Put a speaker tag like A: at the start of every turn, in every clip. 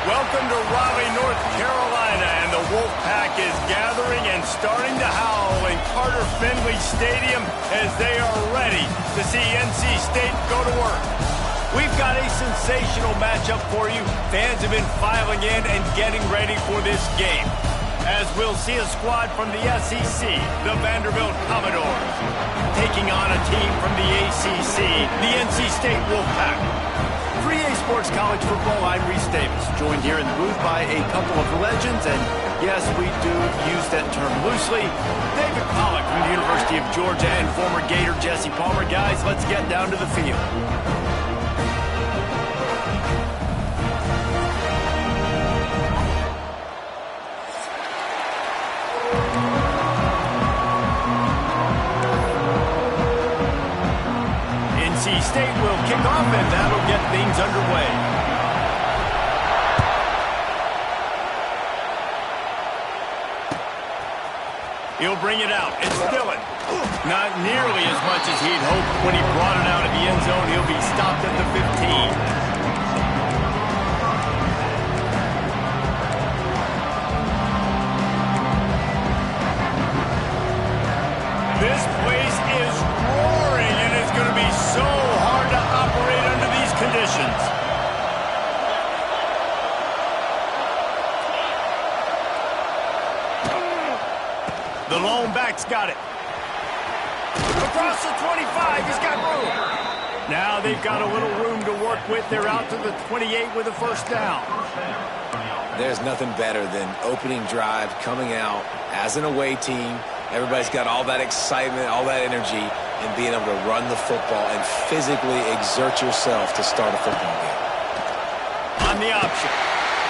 A: Welcome to Raleigh, North Carolina, and the Wolfpack is gathering and starting to howl in Carter Finley Stadium as they are ready to see NC State go to work. We've got a sensational matchup for you. Fans have been filing in and getting ready for this game, as we'll see a squad from the SEC, the Vanderbilt Commodores, taking on a team from the ACC, the NC State Wolfpack. 3A Sports College Football, I'm Reese Davis, joined here in the booth by a couple of legends, and yes, we do use that term loosely. David Pollack from the University of Georgia and former Gator Jesse Palmer. Guys, let's get down to the field. NC State will kick off, and that'll get things underway. He'll bring it out. It's Dillon. Not nearly as much as he'd hoped when he brought it out of the end zone. He'll be stopped at the 15. This place is roaring, and it's going to be so hard to operate under these conditions. The lone back's got it. Across the 25, he's got room. Now they've got a little room to work with. They're out to the 28 with a first down.
B: There's nothing better than opening drive, coming out as an away team. Everybody's got all that excitement, all that energy, and being able to run the football and physically exert yourself to start a football game.
A: On the option,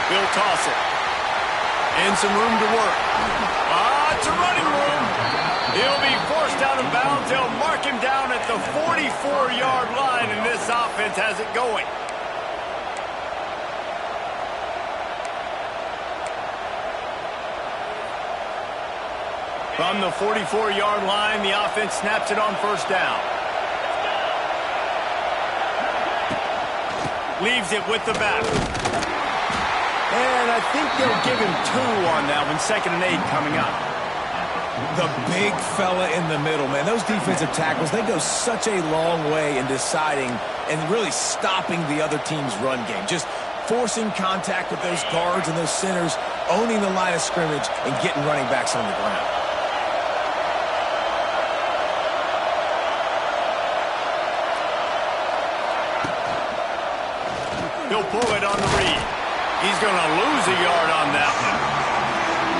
A: he'll toss it. And some room to work. It's a running room. He'll be forced out of bounds. They'll mark him down at the 44-yard line, and this offense has it going. From the 44-yard line, the offense snaps it on first down. Leaves it with the back. And I think they'll give him 2 on that one. 2nd and 8 coming up.
B: The big fella in the middle, man. Those defensive tackles, they go such a long way in deciding and really stopping the other team's run game. Just forcing contact with those guards and those centers, owning the line of scrimmage, and getting running backs on the ground.
A: He'll pull it on the read. He's going to lose a yard on that one.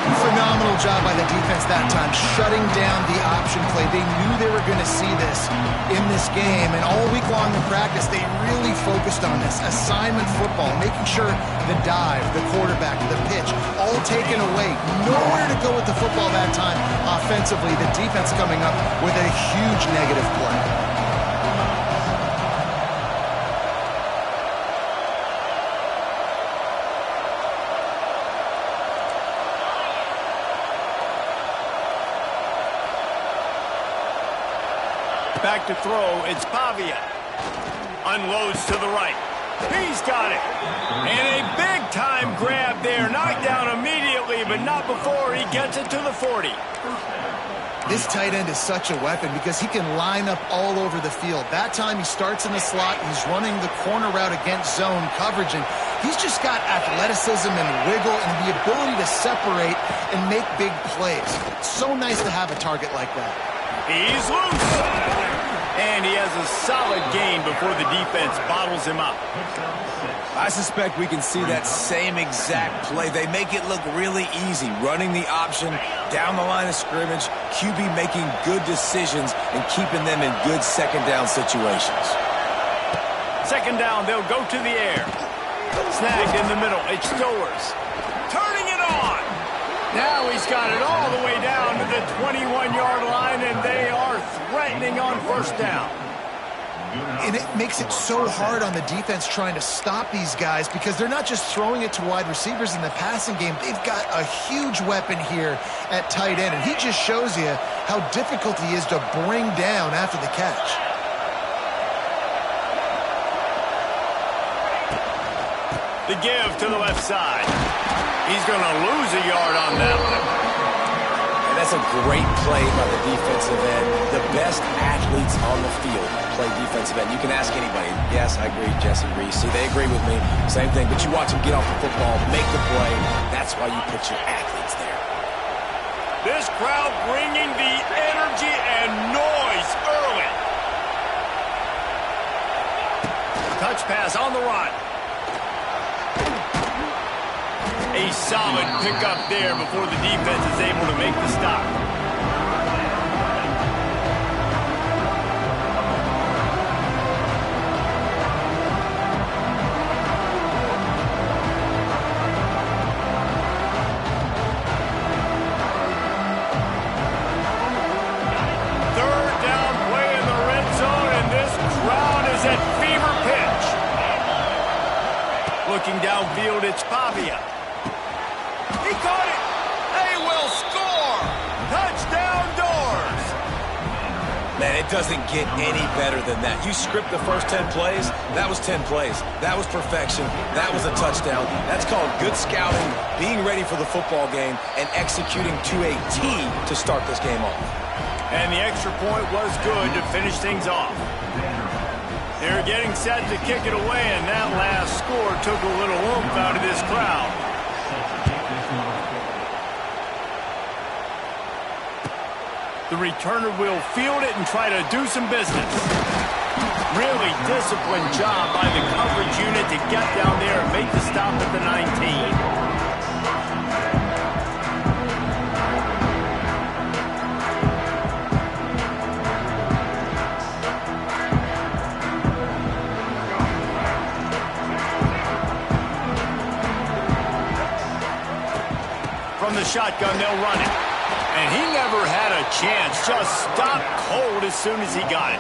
C: Phenomenal job by the defense that time, shutting down the option play. They knew they were going to see this in this game, and all week long in practice, they really focused on this. Assignment football, making sure the dive, the quarterback, the pitch, all taken away. Nowhere to go with the football that time offensively. The defense coming up with a huge negative play.
A: Back to throw, it's Pavia. Unloads to the right. He's got it. And a big-time grab there. Knocked down immediately, but not before he gets it to the 40.
C: This tight end is such a weapon because he can line up all over the field. That time he starts in the slot. He's running the corner route against zone coverage, and he's just got athleticism and wiggle and the ability to separate and make big plays. It's so nice to have a target like that.
A: He's loose. And he has a solid gain before the defense bottles him up.
B: I suspect we can see that same exact play. They make it look really easy, running the option down the line of scrimmage, QB making good decisions and keeping them in good second down situations.
A: Second down, they'll go to the air. Snagged in the middle, it's Stowers. Turning it on. Now he's got it all the way down to the 21-yard line, and they are threatening on first down.
C: And it makes it so hard on the defense trying to stop these guys because they're not just throwing it to wide receivers in the passing game. They've got a huge weapon here at tight end, and he just shows you how difficult he is to bring down after the catch.
A: The give to the left side. He's going to lose a yard on that one.
B: And that's a great play by the defensive end. The best athletes on the field play defensive end. You can ask anybody. Yes, I agree, Jesse Reese. See, they agree with me. Same thing. But you watch them get off the football, make the play. That's why you put your athletes there.
A: This crowd bringing the energy and noise early. Touch pass on the run. A solid pickup there before the defense is able to make the stop. Third down play in the red zone, and this crowd is at fever pitch. Looking downfield, it's Pavia. He caught it. They will score. Touchdown Doors.
B: Man, it doesn't get any better than that. You script the first 10 plays, that was 10 plays. That was perfection. That was a touchdown. That's called good scouting, being ready for the football game, and executing to a T to start this game off.
A: And the extra point was good to finish things off. They're getting set to kick it away, and that last score took a little oomph out of this crowd. The returner will field it and try to do some business. Really disciplined job by the coverage unit to get down there and make the stop at the 19. From the shotgun, they'll run it. And he never had a chance. Just stopped cold as soon as he got it.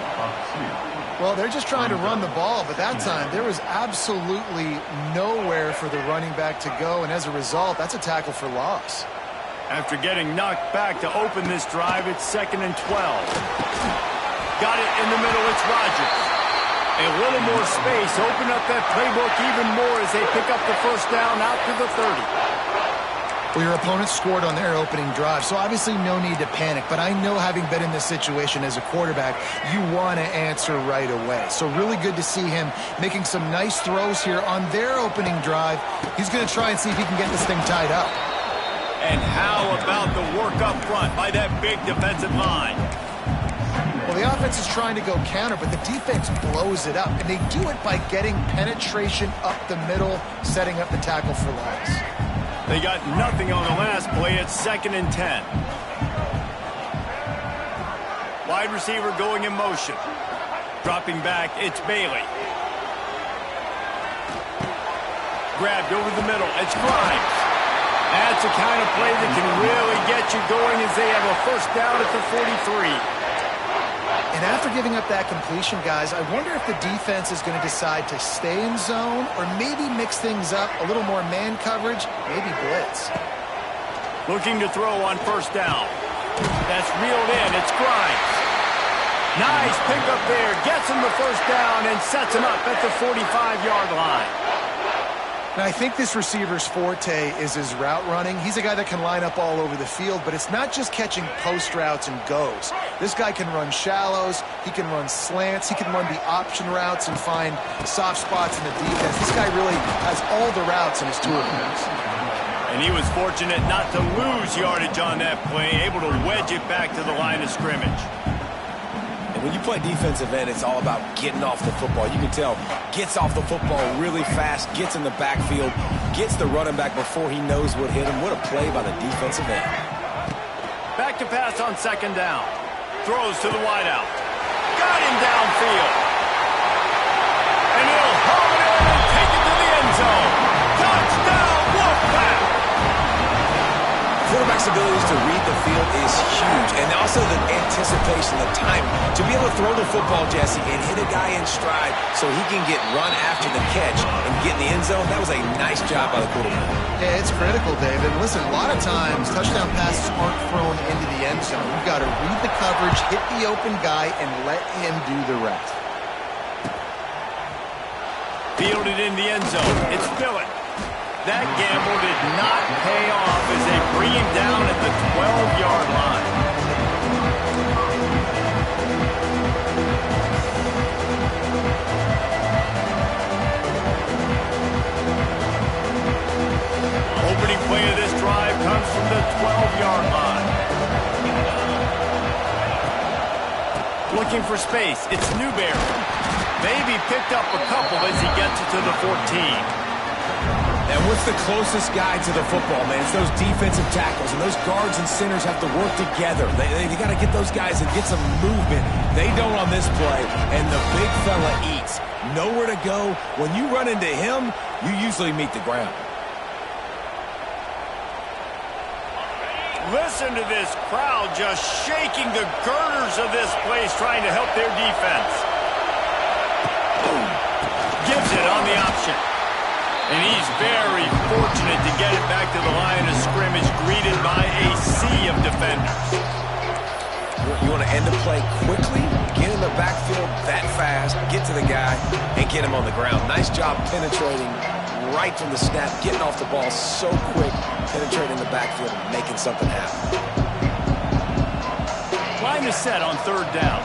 C: Well, they're just trying to run the ball, but that time there was absolutely nowhere for the running back to go, and as a result, that's a tackle for loss.
A: After getting knocked back to open this drive, it's 2nd and 12. Got it in the middle, it's Rodgers. A little more space, open up that playbook even more as they pick up the first down out to the 30.
C: Well, your opponent scored on their opening drive, so obviously no need to panic. But I know, having been in this situation as a quarterback, you want to answer right away. So really good to see him making some nice throws here on their opening drive. He's going to try and see if he can get this thing tied up.
A: And how about the work up front by that big defensive line?
C: Well, the offense is trying to go counter, but the defense blows it up. And they do it by getting penetration up the middle, setting up the tackle for loss.
A: They got nothing on the last play. It's 2nd and 10. Wide receiver going in motion. Dropping back, it's Bailey. Grabbed over the middle, it's Grimes. That's the kind of play that can really get you going as they have a first down at the 43.
C: And after giving up that completion, guys, I wonder if the defense is going to decide to stay in zone or maybe mix things up, a little more man coverage, maybe blitz.
A: Looking to throw on first down. That's reeled in. It's Grimes. Nice pickup there. Gets him the first down and sets him up at the 45-yard line.
C: Now, I think this receiver's forte is his route running. He's a guy that can line up all over the field, but it's not just catching post routes and goes. This guy can run shallows, he can run slants, he can run the option routes and find soft spots in the defense. This guy really has all the routes in his toolbox.
A: And he was fortunate not to lose yardage on that play, able to wedge it back to the line of scrimmage.
B: When you play defensive end, it's all about getting off the football. You can tell, gets off the football really fast, gets in the backfield, gets the running back before he knows what hit him. What a play by the defensive end.
A: Back to pass on 2nd down. Throws to the wideout. Got him downfield. And he'll haul it in and take it to the end zone. Touchdown, Wolfpack!
B: Quarterback's abilities to read the field is huge, and also the anticipation, the time to be able to throw the football, Jesse, and hit a guy in stride so he can get run after the catch and get in the end zone. That was a nice job by the quarterback.
C: Yeah, it's critical, David. Listen, a lot of times touchdown passes aren't thrown into the end zone. You've got to read the coverage, hit the open guy, and let him do the rest.
A: Fielded in the end zone. It's Billett. That gamble did not pay off as they bring him down at the 12-yard line. Opening play of this drive comes from the 12-yard line. Looking for space, it's Newberry. Maybe picked up a couple as he gets it to the 14.
B: And what's the closest guy to the football, man? It's those defensive tackles, and those guards and centers have to work together. They got to get those guys and get some movement. They don't on this play, and the big fella eats. Nowhere to go. When you run into him, you usually meet the ground.
A: Listen to this crowd just shaking the girders of this place, trying to help their defense. Gives it on the option. And he's very fortunate to get it back to the line of scrimmage, greeted by a sea of defenders.
B: You want to end the play quickly, get in the backfield that fast, get to the guy, and get him on the ground. Nice job penetrating right from the snap, getting off the ball so quick, penetrating the backfield, and making something happen.
A: Line is set on third down.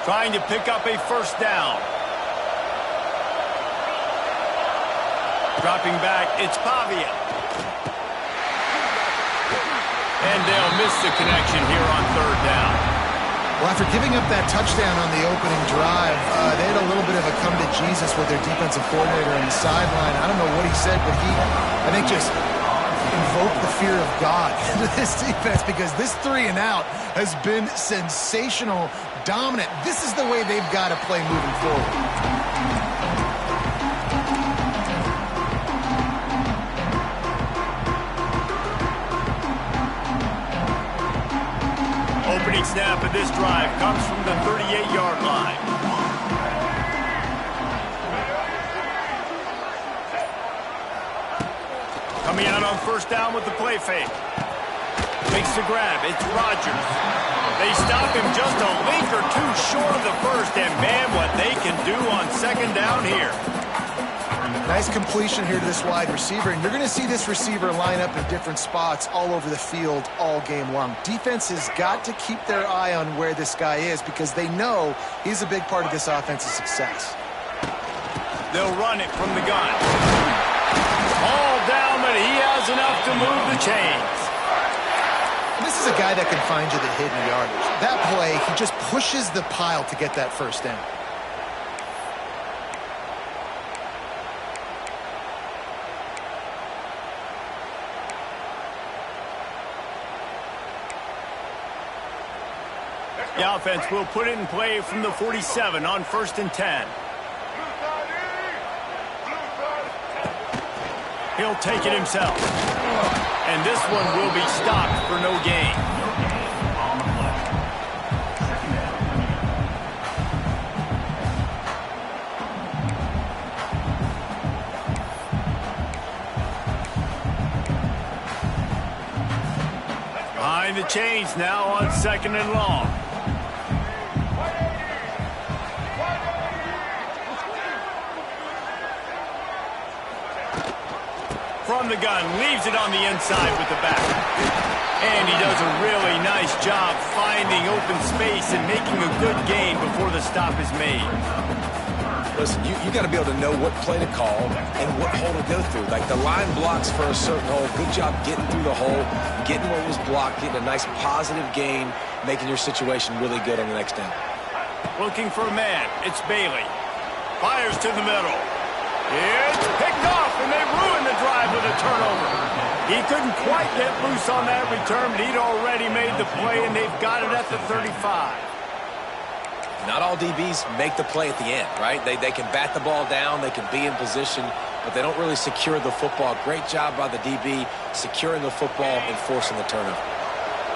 A: Trying to pick up a first down. Dropping back, it's Pavia. And they'll miss the connection here on third down.
C: Well, after giving up that touchdown on the opening drive, they had a little bit of a come to Jesus with their defensive coordinator on the sideline. I don't know what he said, but he, I think, just invoked the fear of God into this defense, because this 3 and out has been sensational, dominant. This is the way they've got to play moving forward.
A: Opening snap of this drive comes from the 38-yard line. Coming out on first down with the play fake. Makes the grab. It's Rodgers. They stop him just a link or two short of the first, and man, what they can do on second down here.
C: Nice completion here to this wide receiver, and you're going to see this receiver line up in different spots all over the field all game long. Defense has got to keep their eye on where this guy is, because they know he's a big part of this offense's success.
A: They'll run it from the gun. All down, but he has enough to move the chains.
C: This is a guy that can find you the hidden yardage. That play, he just pushes the pile to get that first down.
A: The offense will put it in play from the 47 on 1st and 10. He'll take it himself. And this one will be stopped for no gain. Behind the chains now on 2nd and long. From the gun, leaves it on the inside with the back. And he does a really nice job finding open space and making a good gain before the stop is made.
B: Listen, you got to be able to know what play to call and what hole to go through. Like, the line blocks for a certain hole. Good job getting through the hole, getting what was blocked, getting a nice positive gain, making your situation really good on the next down.
A: Looking for a man. It's Bailey. Fires to the middle. It's picked off, and they ruined the drive with a turnover. He couldn't quite get loose on that return, but he'd already made the play, and they've got it at the 35.
B: Not all DBs make the play at the end, right? They can bat the ball down, they can be in position, but they don't really secure the football. Great job by the DB securing the football and forcing the turnover.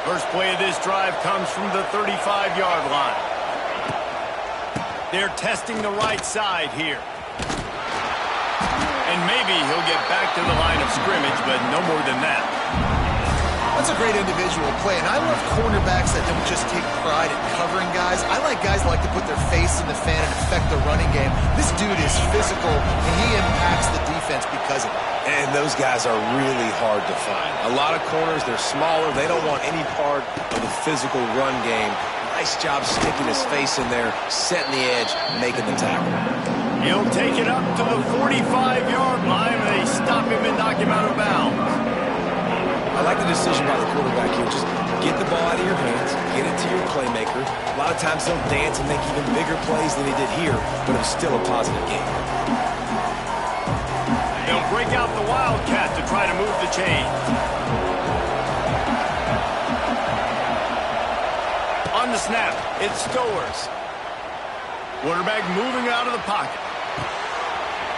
A: First play of this drive comes from the 35-yard line. They're testing the right side here. And maybe he'll get back to the line of scrimmage, but no more than that.
C: That's a great individual play, and I love cornerbacks that don't just take pride in covering guys. I like guys that like to put their face in the fan and affect the running game. This dude is physical, and he impacts the defense because of it.
B: And those guys are really hard to find. A lot of corners, they're smaller. They don't want any part of the physical run game. Nice job sticking his face in there, setting the edge, making the tackle.
A: He'll take it up to the 45-yard line, and they stop him and knock him out of bounds.
B: I like the decision by the quarterback here. Just get the ball out of your hands, get it to your playmaker. A lot of times he'll dance and make even bigger plays than he did here, but it was still a positive game.
A: They'll break out the Wildcat to try to move the chains. On the snap, it's Stowers. Quarterback moving out of the pocket.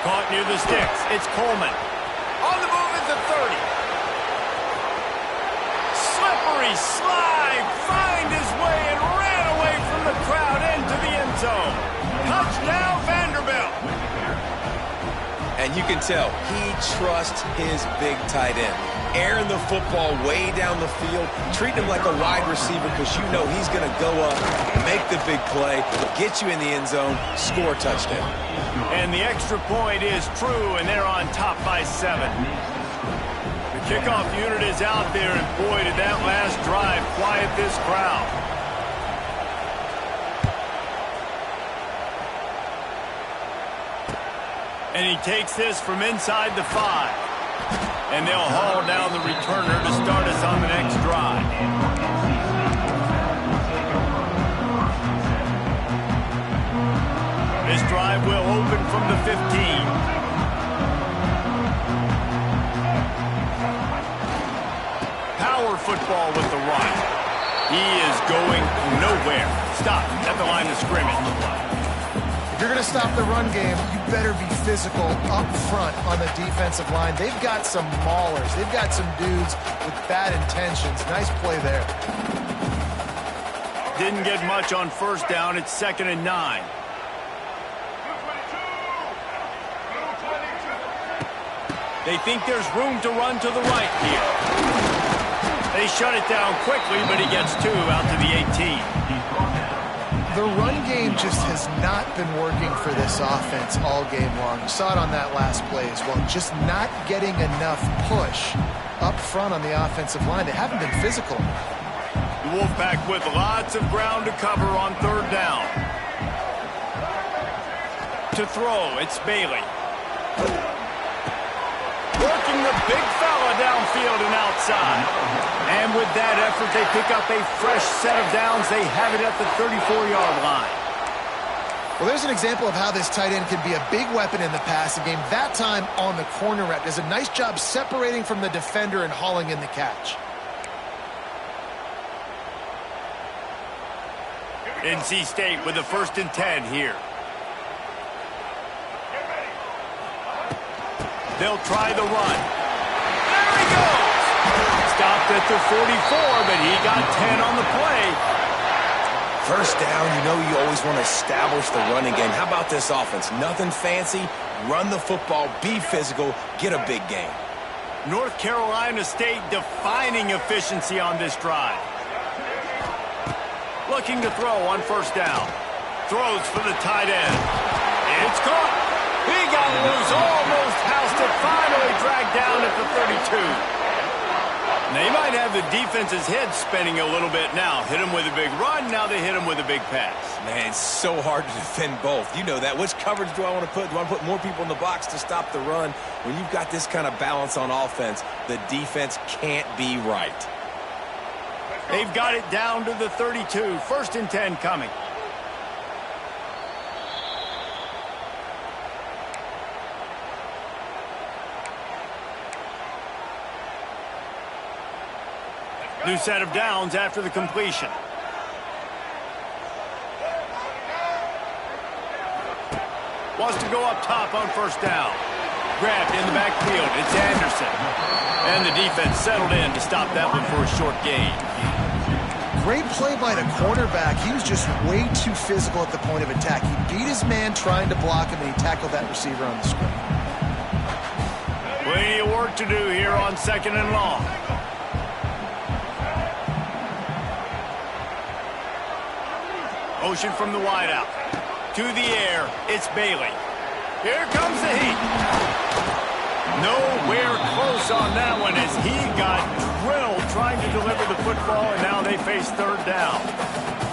A: Caught near the sticks. It's Coleman. On the move at the 30. Slippery slide, find his way and ran away from the crowd into the end zone. Touchdown, Vanderbilt.
B: And you can tell he trusts his big tight end. Airing the football way down the field, treating him like a wide receiver because you know he's going to go up, make the big play, get you in the end zone, score a touchdown.
A: And the extra point is true, and they're on top by 7. Kickoff unit is out there, and boy, did that last drive quiet this crowd. And he takes this from inside the 5. And they'll haul down the returner to start us on the next drive. This drive will open from the 15. Power football with the right. He is going nowhere. Stop at the line of scrimmage.
C: If you're going to stop the run game, you better be physical up front on the defensive line. They've got some maulers. They've got some dudes with bad intentions. Nice play there.
A: Didn't get much on first down. It's 2nd and 9. They think there's room to run to the right here. They shut it down quickly, but he gets 2 out to the 18.
C: The run game just has not been working for this offense all game long. You saw it on that last play as well. Just not getting enough push up front on the offensive line. They haven't been physical.
A: The Wolfpack with lots of ground to cover on 3rd down. To throw, it's Bailey. Working the big fella downfield and outside. And with that effort, they pick up a fresh set of downs. They have it at the 34-yard line.
C: Well, there's an example of how this tight end can be a big weapon in the passing game. That time on the corner route does a nice job separating from the defender and hauling in the catch.
A: NC State with the 1st and 10 here. They'll try the run. There he goes! Stopped at the 44, but he got 10 on the play.
B: First down, you know you always want to establish the running game. How about this offense? Nothing fancy. Run the football, be physical, get a big gain.
A: North Carolina State defining efficiency on this drive. Looking to throw on first down. Throws for the tight end. It's caught. He got loose, almost housed it, finally dragged down at the 32. They might have the defense's head spinning a little bit now. Hit him with a big run, now they hit him with a big pass.
B: Man, it's so hard to defend both. You know that. Which coverage do I want to put? Do I want to put more people in the box to stop the run? When you've got this kind of balance on offense, the defense can't be right.
A: They've got it down to the 32. 1st and 10 coming. New set of downs after the completion. Wants to go up top on first down. Grabbed in the backfield. It's Anderson. And the defense settled in to stop that one for a short gain.
C: Great play by the cornerback. He was just way too physical at the point of attack. He beat his man trying to block him, and he tackled that receiver on the screen.
A: Plenty of work to do here on 2nd and long. Motion from the wideout. To the air, it's Bailey. Here comes the heat. Nowhere close on that one as he got drilled trying to deliver the football, and now they face 3rd down.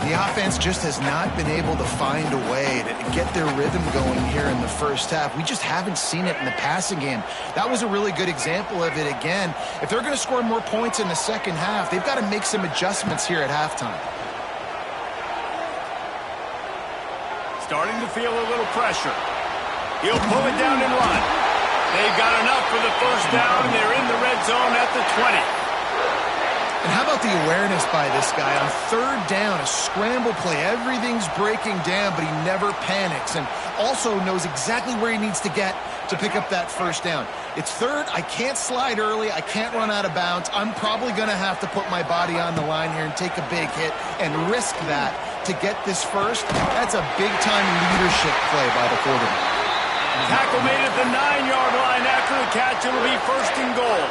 C: The offense just has not been able to find a way to get their rhythm going here in the first half. We just haven't seen it in the passing game. That was a really good example of it again. If they're going to score more points in the second half, they've got to make some adjustments here at halftime.
A: Starting to feel a little pressure. He'll pull it down and run. They've got enough for the first down, and they're in the red zone at the 20.
C: And how about the awareness by this guy on 3rd down, a scramble play. Everything's breaking down, but he never panics and also knows exactly where he needs to get to pick up that first down. It's 3rd. I can't slide early. I can't run out of bounds. I'm probably going to have to put my body on the line here and take a big hit and risk that to get this first. That's a big-time leadership play by the quarterback.
A: Tackle made at the 9-yard line after the catch. It'll be 1st and goal.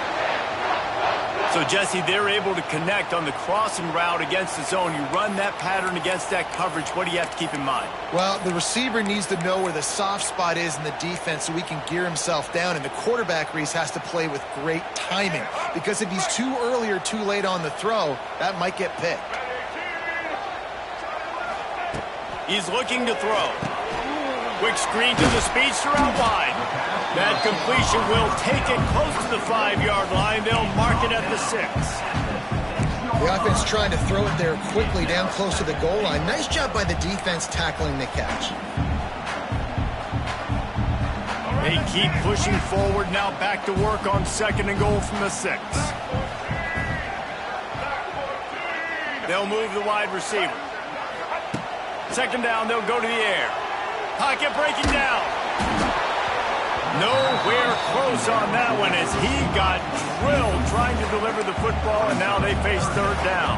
A: So, Jesse, they're able to connect on the crossing route against the zone. You run that pattern against that coverage. What do you have to keep in mind?
C: Well, the receiver needs to know where the soft spot is in the defense so he can gear himself down. And the quarterback, Reese, has to play with great timing. Because if he's too early or too late on the throw, that might get picked.
A: He's looking to throw. Quick screen to the speedster out wide. That completion will take it close to the 5-yard line. They'll mark it at the 6.
C: The offense trying to throw it there quickly down close to the goal line. Nice job by the defense tackling the catch.
A: They keep pushing forward. Now back to work on 2nd and goal from the 6. They'll move the wide receiver. 2nd down, they'll go to the air. Pocket breaking down. Nowhere close on that one as he got drilled trying to deliver the football, and now they face 3rd down.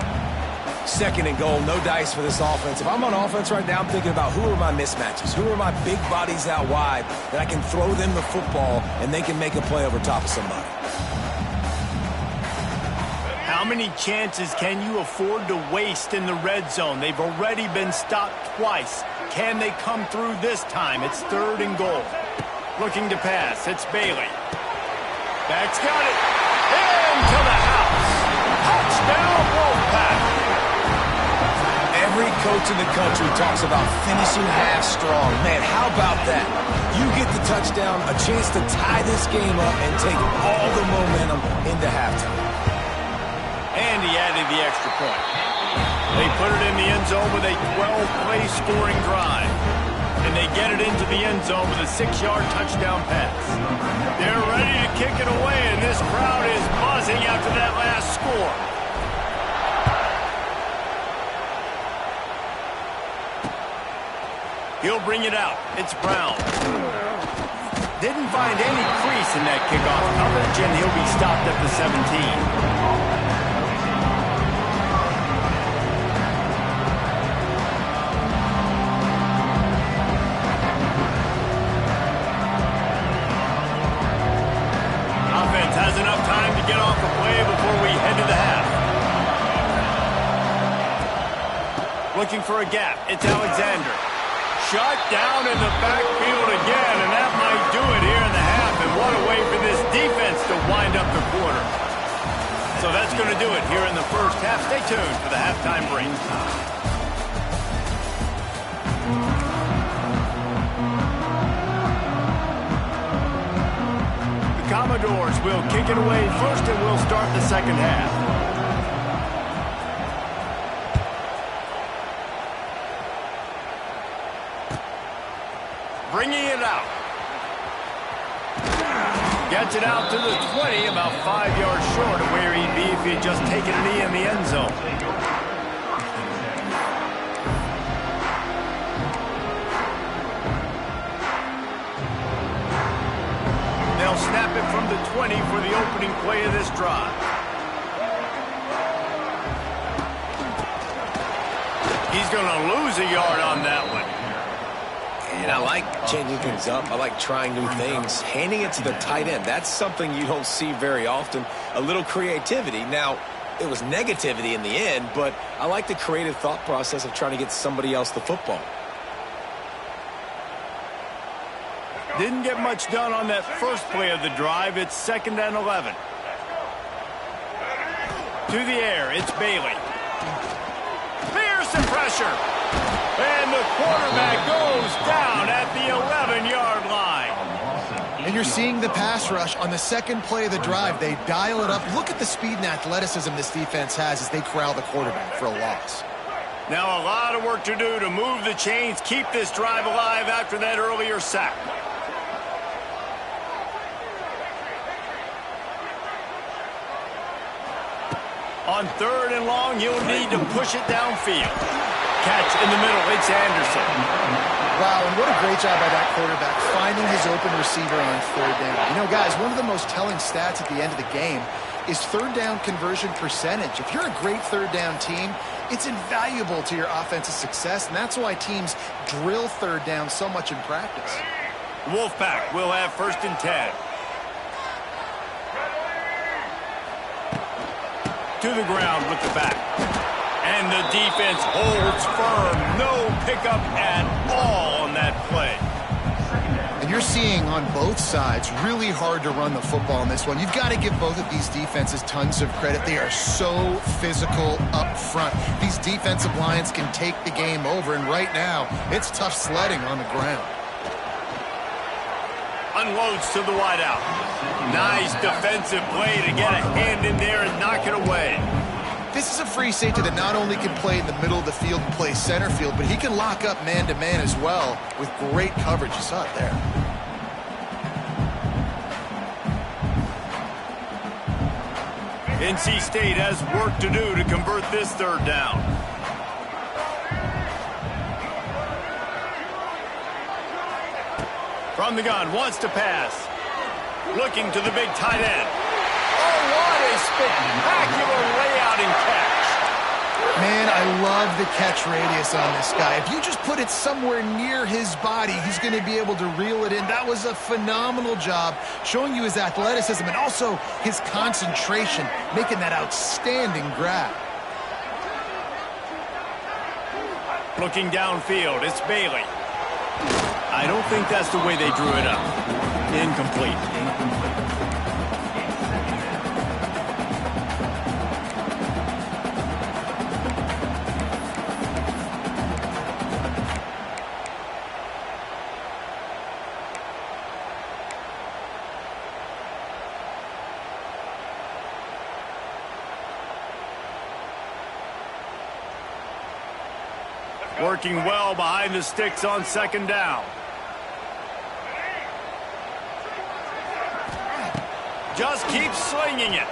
B: 2nd and goal, no dice for this offense. If I'm on offense right now, I'm thinking about who are my mismatches? Who are my big bodies out wide that I can throw them the football and they can make a play over top of somebody?
A: How many chances can you afford to waste in the red zone? They've already been stopped twice. Can they come through this time? It's 3rd and goal. Looking to pass. It's Bailey. Back's got it. Into the house. Touchdown, Wolfpack.
B: Every coach in the country talks about finishing half strong. Man, how about that? You get the touchdown, a chance to tie this game up and take all the momentum into halftime.
A: And he added the extra point. They put it in the end zone with a 12-play scoring drive. And they get it into the end zone with a 6-yard touchdown pass. They're ready to kick it away, and this crowd is buzzing after that last score. He'll bring it out. It's Brown. Didn't find any crease in that kickoff coverage, and he'll be stopped at the 17. Has enough time to get off the play before we head to the half. Looking for a gap. It's Alexander. Shot down in the backfield again, and that might do it here in the half. And what a way for this defense to wind up the quarter. So that's going to do it here in the first half. Stay tuned for the halftime break. Commodores will kick it away first, and we'll start the second half. Bringing it out. Gets it out to the 20, about 5 yards short of where he'd be if he'd just taken a knee in the end zone. They'll snap it from the 20 for the opening play of this drive. He's going to lose a yard on that one.
B: And I like changing things up. I like trying new things. Handing it to the tight end, that's something you don't see very often. A little creativity. Now, it was negativity in the end, but I like the creative thought process of trying to get somebody else the football.
A: Didn't get much done on that first play of the drive. It's 2nd and 11. To the air, it's Bailey. Fearsome pressure. And the quarterback goes down at the 11-yard line.
C: And you're seeing the pass rush on the second play of the drive. They dial it up. Look at the speed and athleticism this defense has as they corral the quarterback for a loss.
A: Now a lot of work to do to move the chains, keep this drive alive after that earlier sack. On 3rd and long, you'll need to push it downfield. Catch in the middle, it's Anderson.
C: Wow, and what a great job by that quarterback, finding his open receiver on 3rd down. You know, guys, one of the most telling stats at the end of the game is 3rd down conversion percentage. If you're a great 3rd down team, it's invaluable to your offensive success, and that's why teams drill 3rd down so much in practice.
A: Wolfpack will have 1st and 10. To the ground with the back. And the defense holds firm. No pickup at all on that play.
C: And you're seeing on both sides really hard to run the football in this one. You've got to give both of these defenses tons of credit. They are so physical up front. These defensive lines can take the game over, and right now, it's tough sledding on the ground.
A: Unloads to the wideout. Nice defensive play to get a hand in there and knock it away.
C: This is a free safety that not only can play in the middle of the field and play center field, but he can lock up man-to-man as well with great coverage. You saw it there.
A: NC State has work to do to convert this 3rd down. From the gun, wants to pass. Looking to the big tight end. Oh, what a spectacular layout and catch.
C: Man, I love the catch radius on this guy. If you just put it somewhere near his body, he's going to be able to reel it in. That was a phenomenal job, showing you his athleticism and also his concentration, making that outstanding grab.
A: Looking downfield, it's Bailey. I don't think that's the way they drew it up. Incomplete. Working well behind the sticks on 2nd down. Just keeps slinging it.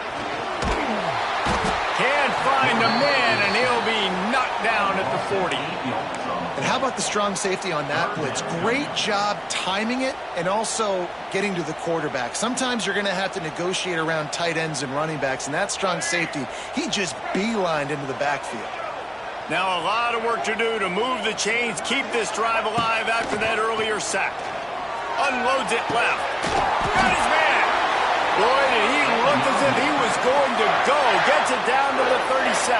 A: Can't find a man, and he'll be knocked down at the 40.
C: And how about the strong safety on that blitz? Great job timing it and also getting to the quarterback. Sometimes you're going to have to negotiate around tight ends and running backs, and that strong safety, he just beelined into the backfield.
A: Now a lot of work to do to move the chains, keep this drive alive after that earlier sack. Unloads it left. Got his man. Boy, did he look as if he was going to go. Gets it down to the 37.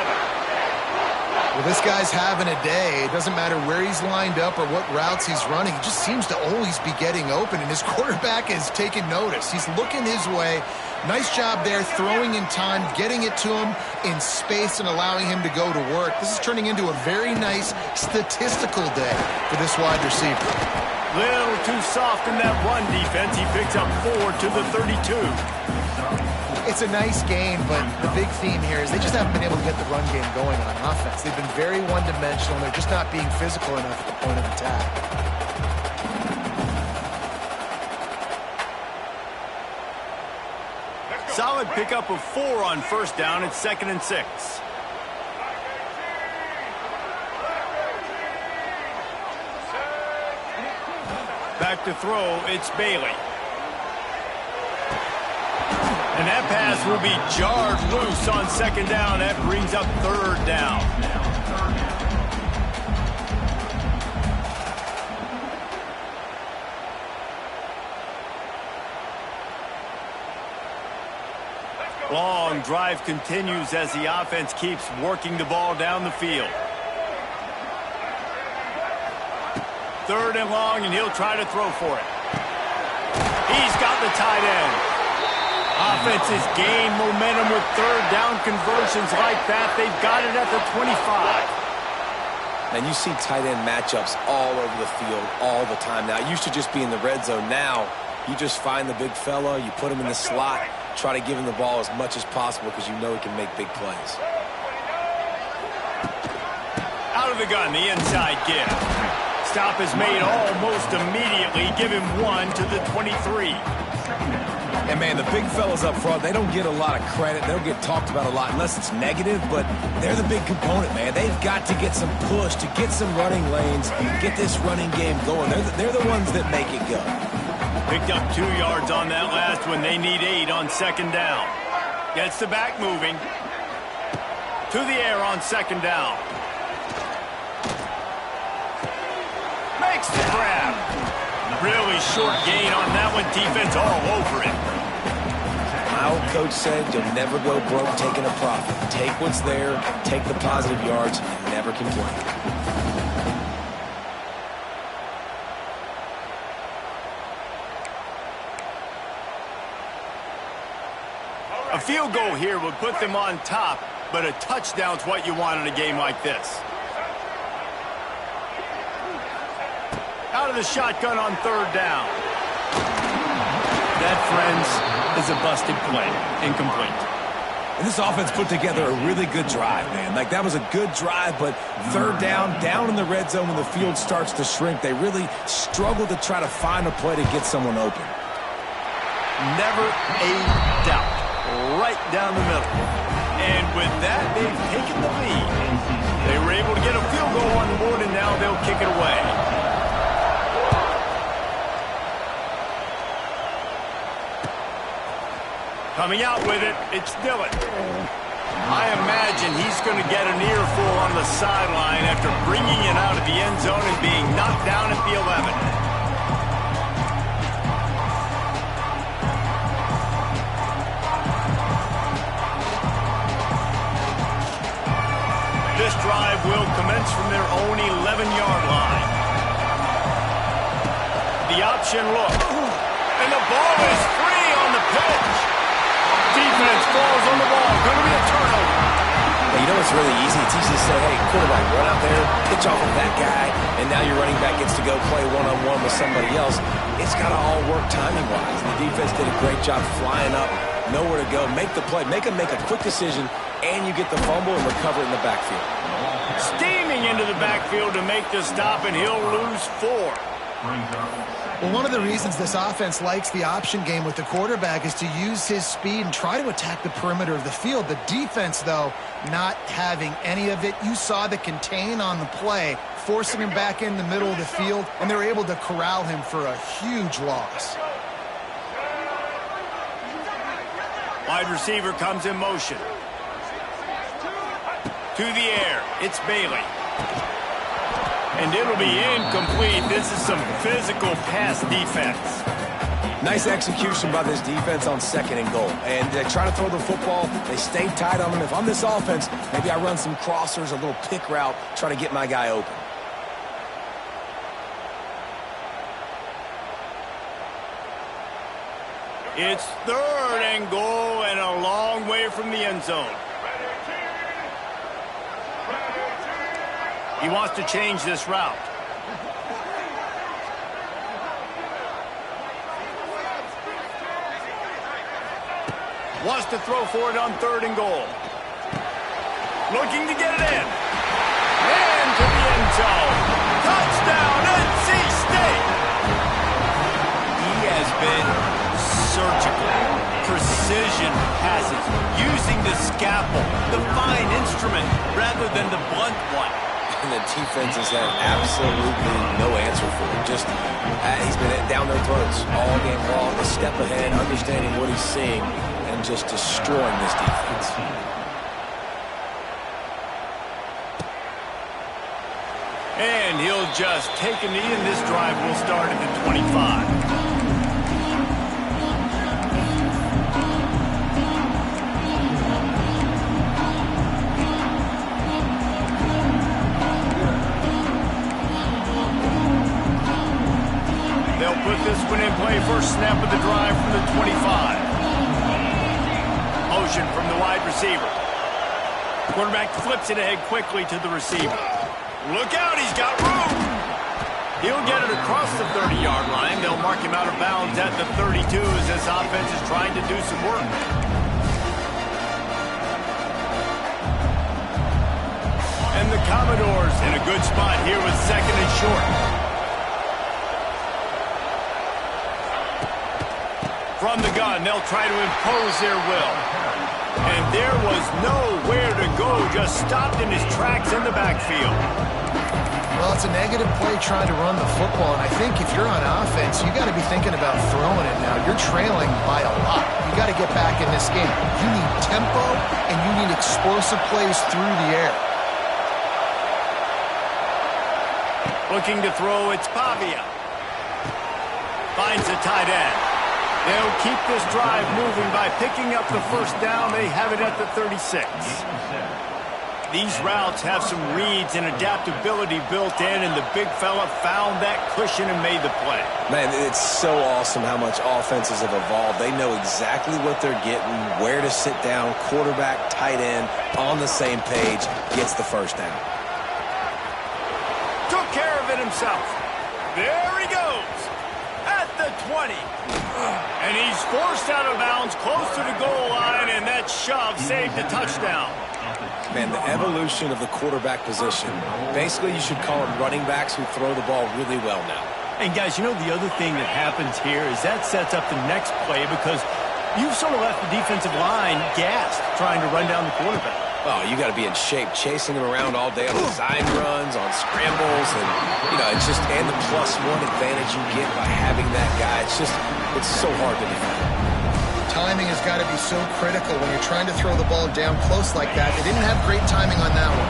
C: Well, this guy's having a day. It doesn't matter where he's lined up or what routes he's running. He just seems to always be getting open, and his quarterback is taking notice. He's looking his way. Nice job there, throwing in time, getting it to him in space and allowing him to go to work. This is turning into a very nice statistical day for this wide receiver.
A: Little too soft in that run defense. He picks up 4 to the 32.
C: It's a nice game, but the big theme here is they just haven't been able to get the run game going on offense. They've been very one-dimensional, and they're just not being physical enough at the point of attack.
A: Solid pickup of 4 on 1st down. It's 2nd and 6. Back to throw, it's Bailey. And that pass will be jarred loose on 2nd down. That brings up 3rd down. Long drive continues as the offense keeps working the ball down the field. 3rd and long, and he'll try to throw for it. He's got the tight end. Offense has gained momentum with 3rd down conversions like that. They've got it at the 25.
B: And you see tight end matchups all over the field all the time. Now, it used to just be in the red zone. Now, you just find the big fella, you put him in the slot, try to give him the ball as much as possible because you know he can make big plays.
A: Out of the gun, the inside give. Stop is made almost immediately. Give him 1 to the 23.
B: And, man, the big fellas up front, they don't get a lot of credit. They don't get talked about a lot unless it's negative, but they're the big component, man. They've got to get some push, to get some running lanes, get this running game going. They're the ones that make it go.
A: Picked up 2 yards on that last one. They need 8 on 2nd down. Gets the back moving. To the air on 2nd down. Makes the grab. Really short gain on that one. Defense all over it.
B: My old coach said you'll never go broke taking a profit. Take what's there, take the positive yards, and never complain.
A: A field goal here would put them on top, but a touchdown's what you want in a game like this. Out of the shotgun on 3rd down. That, friends, is a busted play. Incomplete.
B: And this offense put together a really good drive, man. Like, that was a good drive, but 3rd down in the red zone when the field starts to shrink, they really struggle to try to find a play to get someone open.
A: Never a doubt. Right down the middle. And with that, they've taken the lead. They were able to get a field goal on the board, and now they'll kick it away. Coming out with it, it's Dillon. I imagine he's going to get an earful on the sideline after bringing it out of the end zone and being knocked down at the 11. This drive will commence from their own 11-yard line. The option look. And the ball is free on the pitch. Defense falls on the ball. Going to be a turnover.
B: Well, you know what's really easy? It's easy to say, hey, quarterback, run out there, pitch off of that guy, and now your running back gets to go play one-on-one with somebody else. It's got to all work timing-wise. The defense did a great job flying up, nowhere to go. Make the play. Make a quick decision, and you get the fumble and recover it in the backfield.
A: Steaming into the backfield to make the stop, and he'll lose 4.
C: Well, one of the reasons this offense likes the option game with the quarterback is to use his speed and try to attack the perimeter of the field. The defense, though, not having any of it. You saw the contain on the play, forcing him back in the middle of the field, and they were able to corral him for a huge loss.
A: Wide receiver comes in motion. To the air, it's Bailey. And it'll be incomplete. This is some physical pass defense.
B: Nice execution by this defense on 2nd and goal. And they try to throw the football. They stay tight on them. If I'm this offense, maybe I run some crossers, a little pick route, try to get my guy open.
A: It's 3rd and goal and a long way from the end zone. He wants to change this route. Wants to throw for it on 3rd and goal. Looking to get it in. And to the end zone. Touchdown, NC State. He has been surgical. Precision passes. Using the scalpel, the fine instrument, rather than the blunt one.
B: And the defense has had absolutely no answer for him. Just, he's been down their throats all game long, a step ahead, understanding what he's seeing, and just destroying this defense.
A: And he'll just take a knee, and this drive will start at the 25. play, first snap of the drive from the 25. Motion from the wide receiver. Quarterback flips it ahead quickly to the receiver. Look out, he's got room. He'll get it across the 30-yard line. They'll mark him out of bounds at the 32 as this offense is trying to do some work. And the Commodores in a good spot here with second and short. From the gun, they'll try to impose their will. And there was nowhere to go, just stopped in his tracks in the backfield.
C: Well, it's a negative play trying to run the football, and I think if you're on offense, you got to be thinking about throwing it now. You're trailing by a lot. You got to get back in this game. You need tempo, and you need explosive plays through the air.
A: Looking to throw, it's Pavia. Finds a tight end. They'll keep this drive moving by picking up the first down. They have it at the 36. These routes have some reads and adaptability built in, and the big fella found that cushion and made the play.
B: Man, it's so awesome how much offenses have evolved. They know exactly what they're getting, where to sit down, quarterback, tight end, on the same page, gets the first down.
A: Took care of it himself. There he goes. At the 20. And he's forced out of bounds close to the goal line, and that shove saved the touchdown.
B: Man, the evolution of the quarterback position. Basically, you should call them running backs who throw the ball really well now.
A: And guys, you know the other thing that happens here is that sets up the next play because you've sort of left the defensive line gassed trying to run down the quarterback.
B: Oh, you got to be in shape, chasing him around all day on design runs, on scrambles, and, you know, it's just, and the +1 advantage you get by having that guy. It's so hard to defend.
C: Timing has got to be so critical when you're trying to throw the ball down close like that. They didn't have great timing on that one.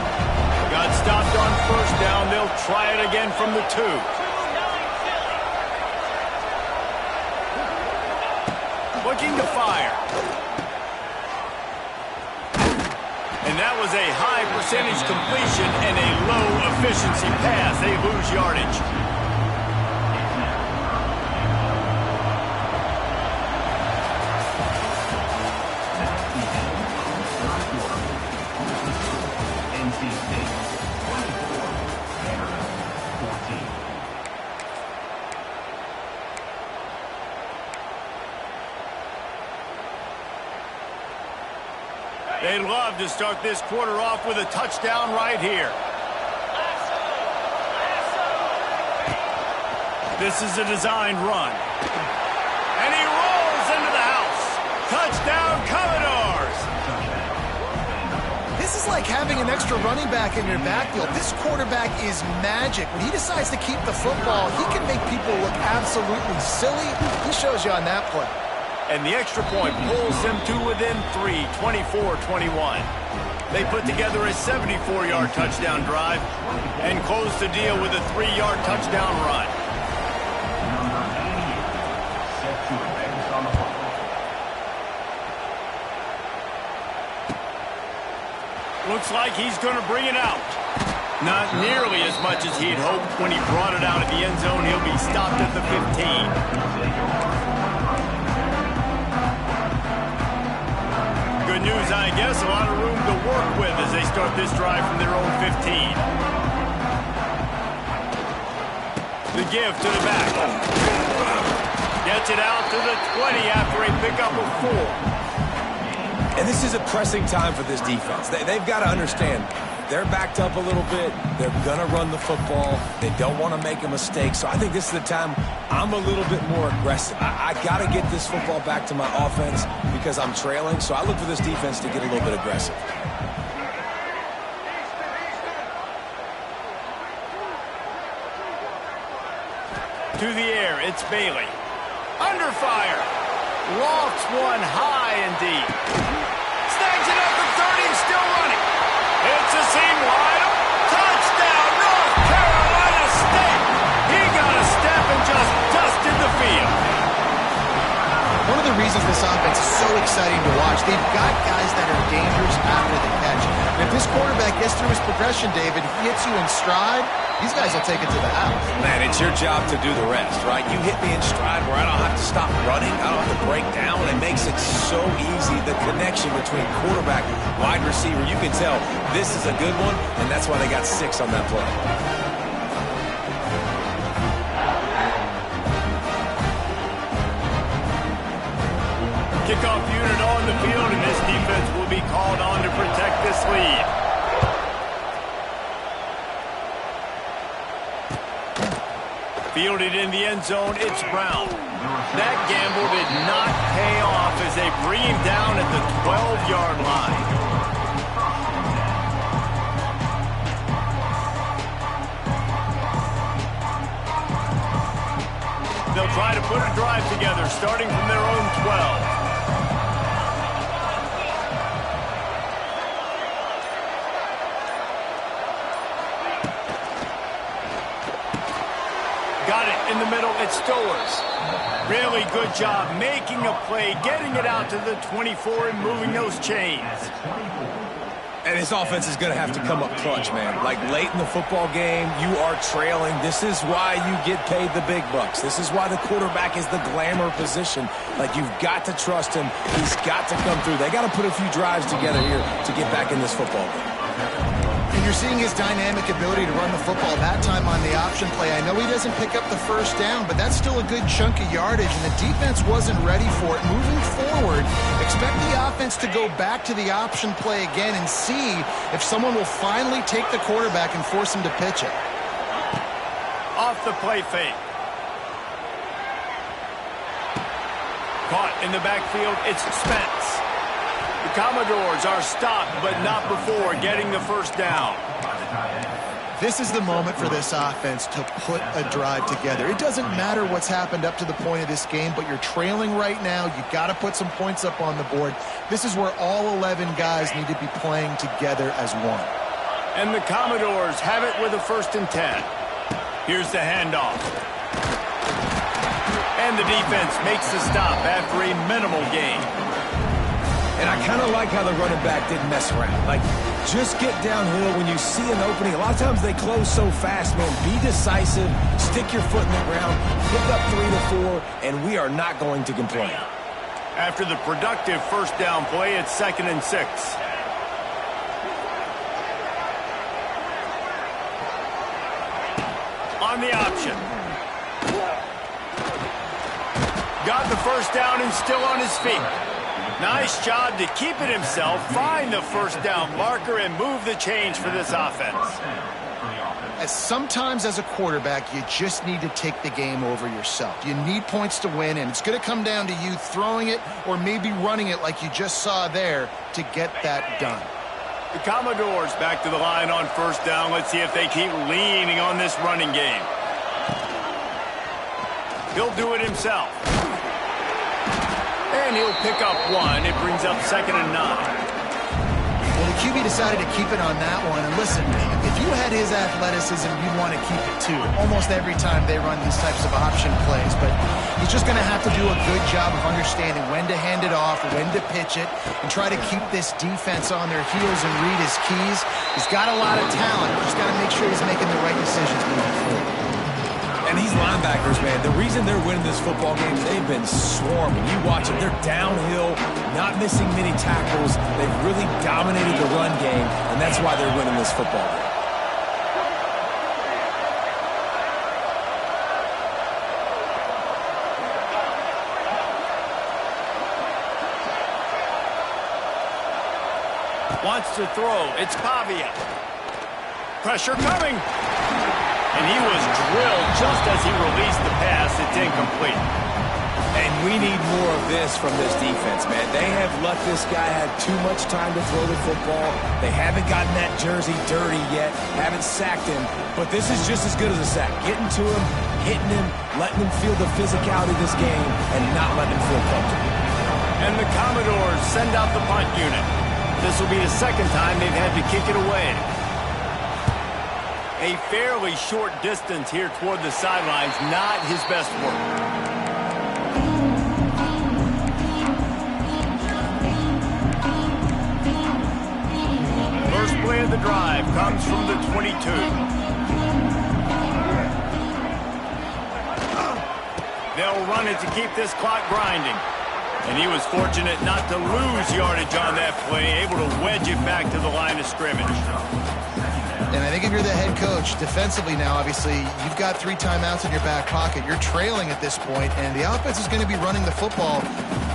A: Got stopped on first down. They'll try it again from the 2. Looking to fire. And that was a high percentage completion and a low efficiency pass. They lose yardage. They'd love to start this quarter off with a touchdown right here. This is a designed run. And he rolls into the house. Touchdown, Commodores!
C: This is like having an extra running back in your backfield. This quarterback is magic. When he decides to keep the football, he can make people look absolutely silly. He shows you on that play.
A: And the extra point pulls them to within 3, 24-21. They put together a 74-yard touchdown drive and close the deal with a 3-yard touchdown run. Looks like he's going to bring it out. Not nearly as much as he'd hoped when he brought it out of the end zone. He'll be stopped at the 15. Good news, I guess. A lot of room to work with as they start this drive from their own 15. The give to the back. Gets it out to the 20 after a pickup of 4.
B: And this is a pressing time for this defense. They've got to understand, they're backed up a little bit. They're going to run the football. They don't want to make a mistake. So I think this is the time I'm a little bit more aggressive. I got to get this football back to my offense because I'm trailing. So I look for this defense to get a little bit aggressive.
A: To the air, it's Bailey. Under fire. Lofts one high and deep. Snags it up at 30 and still running. It's a seam wide. Touchdown, North Carolina State. He got a step and just dusted the field.
C: One of the reasons this offense is so exciting to watch, they've got guys that are dangerous after the catch. If this quarterback gets through his progression, David, he hits you in stride, these guys will take it to the house.
B: Man, it's your job to do the rest, right? You hit me in stride where I don't have to stop running. I don't have to break down. It makes it so easy. The connection between quarterback, wide receiver, you can tell this is a good one, and that's why they got 6 on that play.
A: Kickoff unit on the field, and this defense will be called on to protect this lead. Fielded in the end zone, it's Brown. That gamble did not pay off as they bring him down at the 12-yard line. They'll try to put a drive together, starting from their own 12. Got it in the middle. It's Stowers. Really good job making a play, getting it out to the 24 and moving those chains.
B: And his offense is going to have to come up clutch, man. Like late in the football game, you are trailing. This is why you get paid the big bucks. This is why the quarterback is the glamour position. Like, you've got to trust him. He's got to come through. They got to put a few drives together here to get back in this football game.
C: And you're seeing his dynamic ability to run the football that time on the option play. I know he doesn't pick up the first down, but that's still a good chunk of yardage, and the defense wasn't ready for it. Moving forward, expect the offense to go back to the option play again and see if someone will finally take the quarterback and force him to pitch it.
A: Off the play fake. Caught in the backfield, it's Spence. The Commodores are stopped, but not before getting the first down.
C: This is the moment for this offense to put a drive together. It doesn't matter what's happened up to the point of this game, but you're trailing right now. You've got to put some points up on the board. This is where all 11 guys need to be playing together as one.
A: And the Commodores have it with a 1st and 10. Here's the handoff. And the defense makes the stop after a minimal gain.
B: And I kind of like how the running back didn't mess around. Like, just get downhill when you see an opening. A lot of times they close so fast, man. Be decisive, stick your foot in the ground, pick up 3 to 4, and we are not going to complain.
A: After the productive first down play, it's 2nd and 6. On the option. Got the first down and still on his feet. Nice job to keep it himself, find the first down marker, and move the change for this offense.
C: Sometimes as a quarterback, you just need to take the game over yourself. You need points to win, and it's going to come down to you throwing it or maybe running it like you just saw there to get that done.
A: The Commodores back to the line on first down. Let's see if they keep leaning on this running game. He'll do it himself. And he'll pick up 1. It brings up 2nd and 9.
C: Well, the QB decided to keep it on that one. And listen, if you had his athleticism, you'd want to keep it too. Almost every time they run these types of option plays. But he's just going to have to do a good job of understanding when to hand it off, when to pitch it, and try to keep this defense on their heels and read his keys. He's got a lot of talent. Just got to make sure he's making the right decisions moving forward.
B: And these linebackers, man, the reason they're winning this football game, they've been swarming. You watch them, they're downhill, not missing many tackles. They've really dominated the run game, and that's why they're winning this football game.
A: Wants to throw. It's Pavia. Pressure coming. And he was drilled just as he released the pass. It's incomplete.
B: And we need more of this from this defense, man. They have let this guy have too much time to throw the football. They haven't gotten that jersey dirty yet, haven't sacked him. But this is just as good as a sack. Getting to him, hitting him, letting him feel the physicality of this game, and not letting him feel comfortable.
A: And the Commodores send out the punt unit. This will be the 2nd time they've had to kick it away. A fairly short distance here toward the sidelines, not his best work. First play of the drive comes from the 22. They'll run it to keep this clock grinding. And he was fortunate not to lose yardage on that play, able to wedge it back to the line of scrimmage.
C: And I think if you're the head coach, defensively now, obviously, you've got 3 timeouts in your back pocket. You're trailing at this point, and the offense is going to be running the football,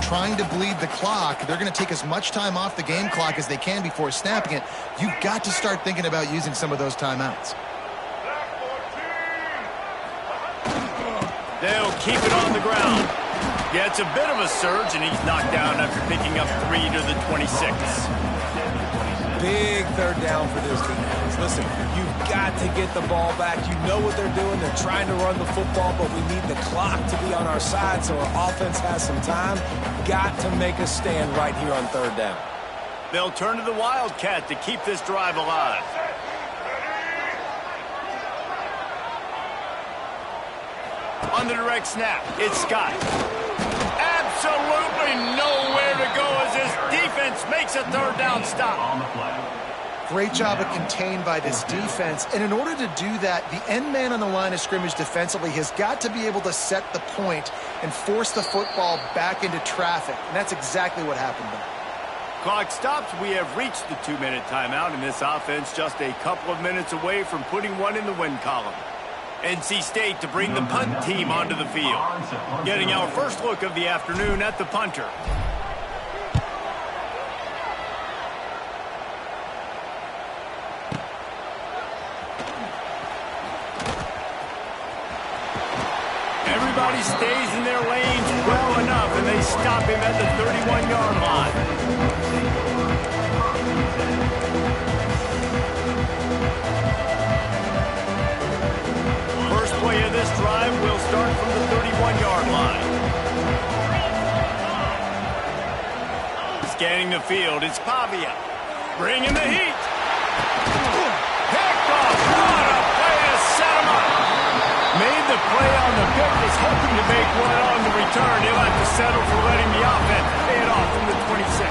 C: trying to bleed the clock. They're going to take as much time off the game clock as they can before snapping it. You've got to start thinking about using some of those timeouts.
A: They'll keep it on the ground. Yeah, it's a bit of a surge, and he's knocked down after picking up 3 to the 26.
B: Big third down for this defense. Listen, you've got to get the ball back. You know what they're doing. They're trying to run the football, but we need the clock to be on our side so our offense has some time. Got to make a stand right here on third down.
A: They'll turn to the Wildcat to keep this drive alive. On the direct snap, it's Scott. Absolutely nowhere to go as this defense makes a third down stop.
C: Great job of contained by this defense. And in order to do that, the end man on the line of scrimmage defensively has got to be able to set the point and force the football back into traffic. And that's exactly what happened there.
A: Clock stops. We have reached the 2-minute timeout, and this offense just a couple of minutes away from putting one in the win column. NC State to bring the punt team onto the field. Getting our first look of the afternoon at the punter. Everybody stays in their lanes well enough, and they stop him at the 31-yard line. Play of this drive will start from the 31-yard line. Scanning the field, it's Pavia. Bringing the heat. Picked off. What a play to set him up. Made the play on the pick, was hoping to make one on the return. He'll have to settle for letting the offense pay it off from the 26.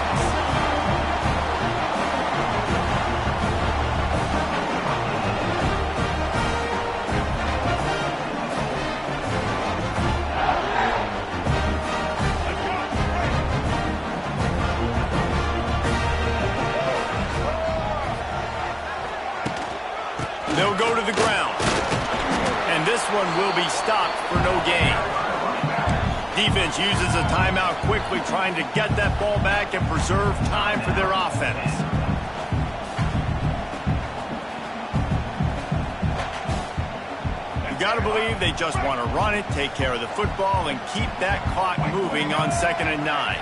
A: They'll go to the ground. And this one will be stopped for no gain. Defense uses a timeout quickly, trying to get that ball back and preserve time for their offense. You got to believe they just want to run it, take care of the football, and keep that clock moving on 2nd and 9.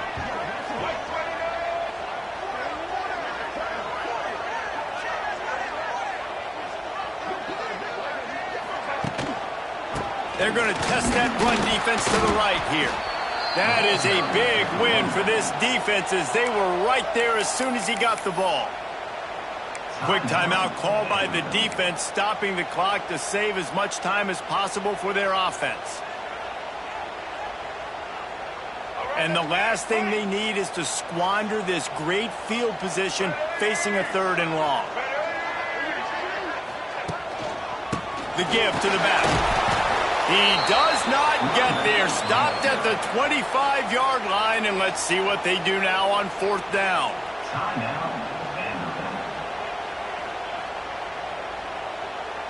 A: They're going to test that run defense to the right here. That is a big win for this defense as they were right there as soon as he got the ball. Quick timeout called by the defense, stopping the clock to save as much time as possible for their offense. And the last thing they need is to squander this great field position facing a 3rd and long. The give to the back. He does not get there. Stopped at the 25-yard line, and let's see what they do now on 4th down.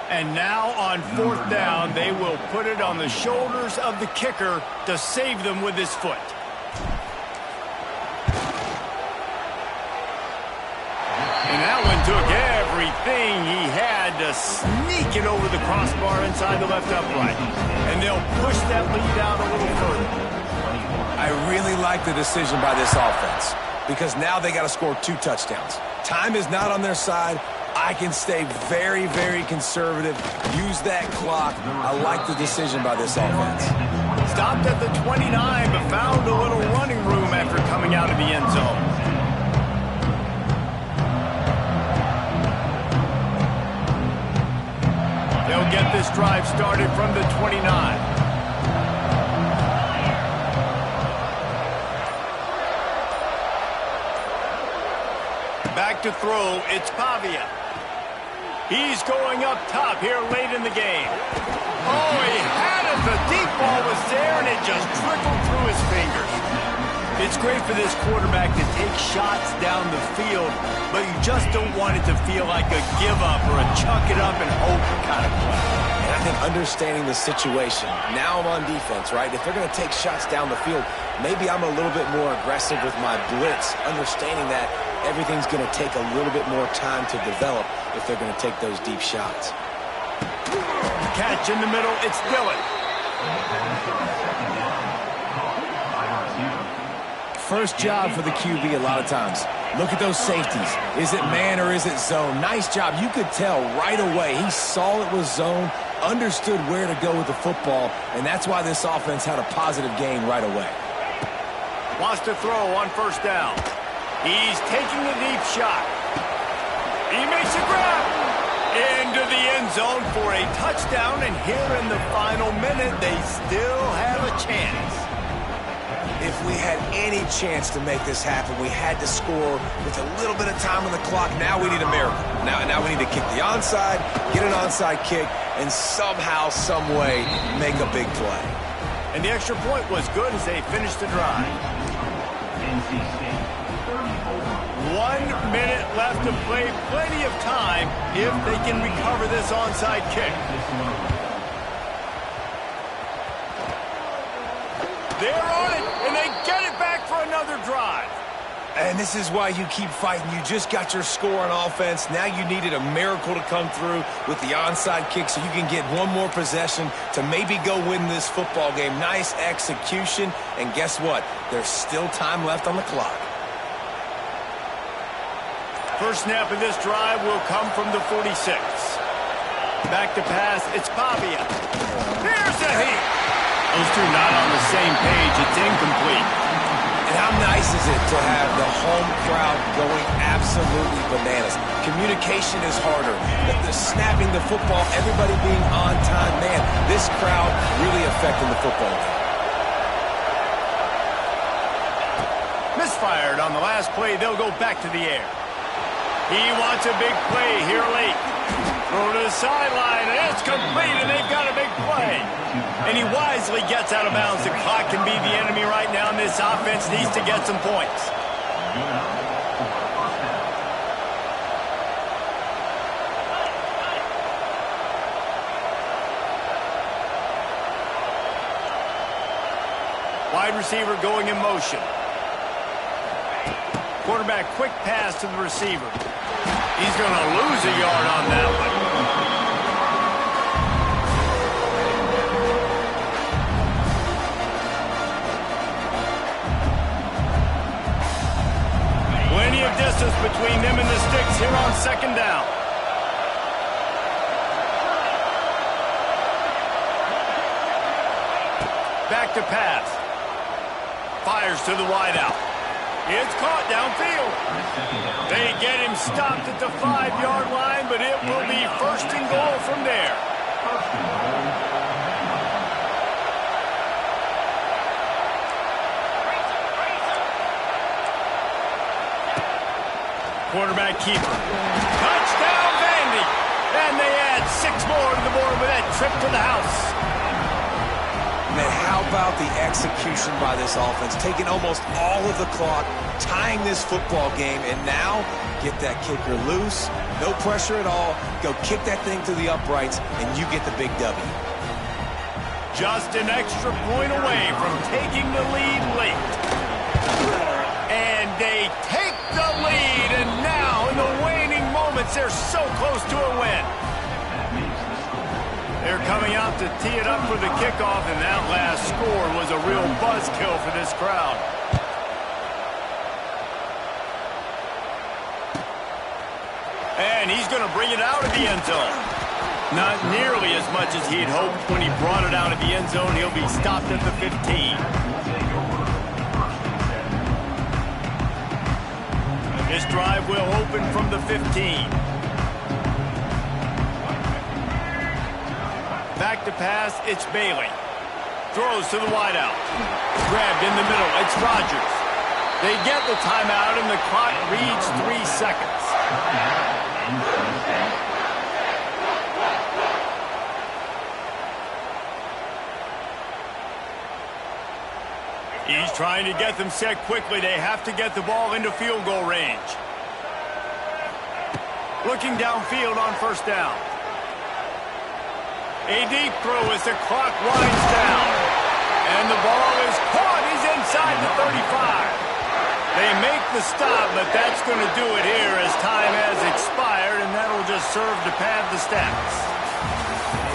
A: And now on 4th down, they will put it on the shoulders of the kicker to save them with his foot. And that one took everything he had to sneak it over the crossbar inside the left upright. And they'll push that lead out a little further.
B: I really like the decision by this offense because now they got to score 2 touchdowns. Time is not on their side. I can stay very, very conservative. Use that clock. I like the decision by this offense.
A: Stopped at the 29, but found a little running room after coming out of the end zone. They'll get this drive started from the 29. Back to throw, it's Pavia. He's going up top here late in the game. Oh, he had it. The deep ball was there, and it just trickled through his fingers. It's great for this quarterback to take shots down the field, but you just don't want it to feel like a give-up or a chuck it up and hope kind of play.
B: And I think understanding the situation, now I'm on defense, right? If they're going to take shots down the field, maybe I'm a little bit more aggressive with my blitz, understanding that everything's going to take a little bit more time to develop if they're going to take those deep shots.
A: Catch in the middle, it's Dillon.
B: First job for the QB a lot of times. Look at those safeties. Is it man or is it zone? Nice job. You could tell right away. He saw it was zone, understood where to go with the football, and that's why this offense had a positive gain right away.
A: Wants to throw on first down. He's taking a deep shot. He makes a grab. Into the end zone for a touchdown, and here in the final minute, they still have a chance.
B: If we had any chance to make this happen, we had to score with a little bit of time on the clock. Now we need a miracle. Now we need to kick the onside, get an onside kick, and somehow, some way, make a big play.
A: And the extra point was good as they finished the drive. 1 minute left to play. Plenty of time if they can recover this onside kick. They're on it, and they get it back for another drive.
B: And this is why you keep fighting. You just got your score on offense. Now you needed a miracle to come through with the onside kick so you can get one more possession to maybe go win this football game. Nice execution. And guess what? There's still time left on the clock.
A: First snap of this drive will come from the 46. Back to pass. It's Pavia. Here's the heat. Those two not on the same page. It's incomplete.
B: And how nice is it to have the home crowd going absolutely bananas? Communication is harder. The snapping the football, everybody being on time. Man, this crowd really affecting the football game.
A: Misfired on the last play. They'll go back to the air. He wants a big play here late. Throw to the sideline, and it's complete, and they've got a big play. And he wisely gets out of bounds. The clock can be the enemy right now, and this offense needs to get some points. Wide receiver going in motion. Quarterback, quick pass to the receiver. He's going to lose a yard on that one. Plenty of distance between them and the sticks here on second down. Back to pass. Fires to the wideout. It's caught downfield. They get him stopped at the 5-yard line, but it will be first and goal from there. Quarterback keeper. Touchdown, Vandy. And they add 6 more to the board with that trip to the house.
B: Man, how about the execution by this offense? Taking almost all of the clock, tying this football game, and now get that kicker loose. No pressure at all. Go kick that thing to the uprights, and you get the big W.
A: Just an extra point away from taking the lead late. And they take the lead, and now in the waning moments, they're so close to a win. They're coming out to tee it up for the kickoff, and that last score was a real buzzkill for this crowd. And he's going to bring it out of the end zone. Not nearly as much as he'd hoped when he brought it out of the end zone. He'll be stopped at the 15. This drive will open from the 15. Back to pass, it's Bailey. Throws to the wideout. Grabbed in the middle, it's Rodgers. They get the timeout, and the clock reads 3 seconds. He's trying to get them set quickly. They have to get the ball into field goal range. Looking downfield on first down. A deep throw as the clock winds down. And the ball is caught. He's inside the 35. They make the stop, but that's going to do it here as time has expired, and that'll just serve to pad the stats.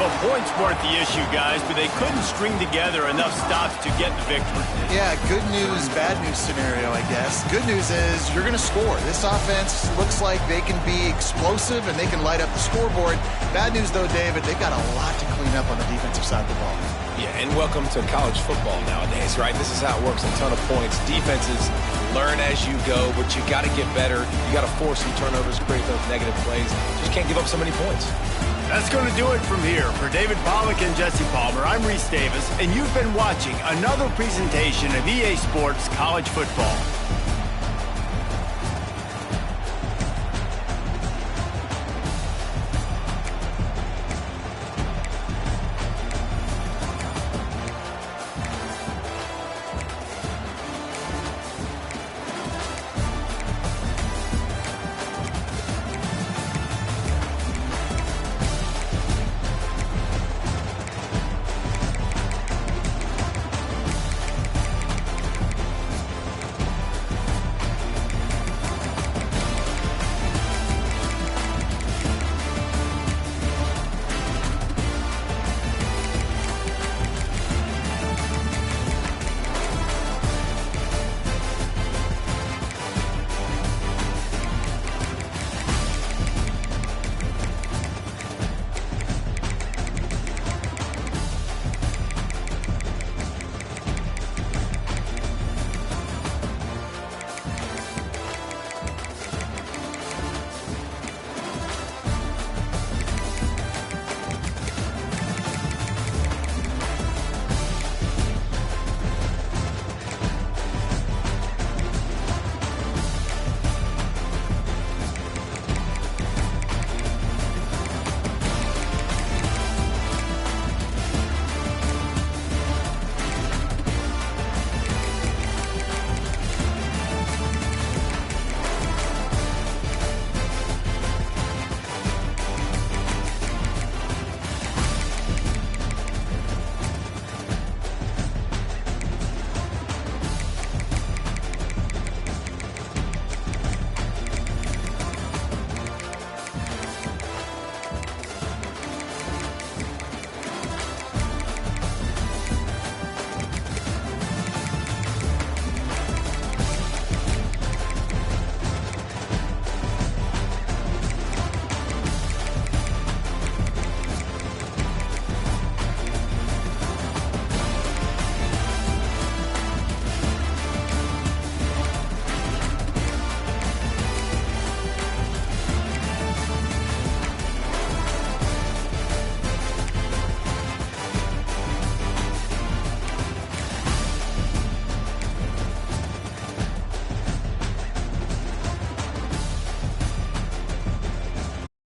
A: Well, points weren't the issue, guys, but they couldn't string together enough stops to get the victory.
C: Yeah, good news, bad news scenario, I guess. Good news is you're going to score. This offense looks like they can be explosive and they can light up the scoreboard. Bad news, though, David, they've got a lot to clean up on the defensive side of the ball.
B: Yeah, and welcome to college football nowadays, right? This is how it works, a ton of points. Defenses learn as you go, but you got to get better. You got to force some turnovers, create those negative plays. Just can't give up so many points.
A: That's going to do it from here. For David Pollack and Jesse Palmer, I'm Reese Davis, and you've been watching another presentation of EA Sports College Football.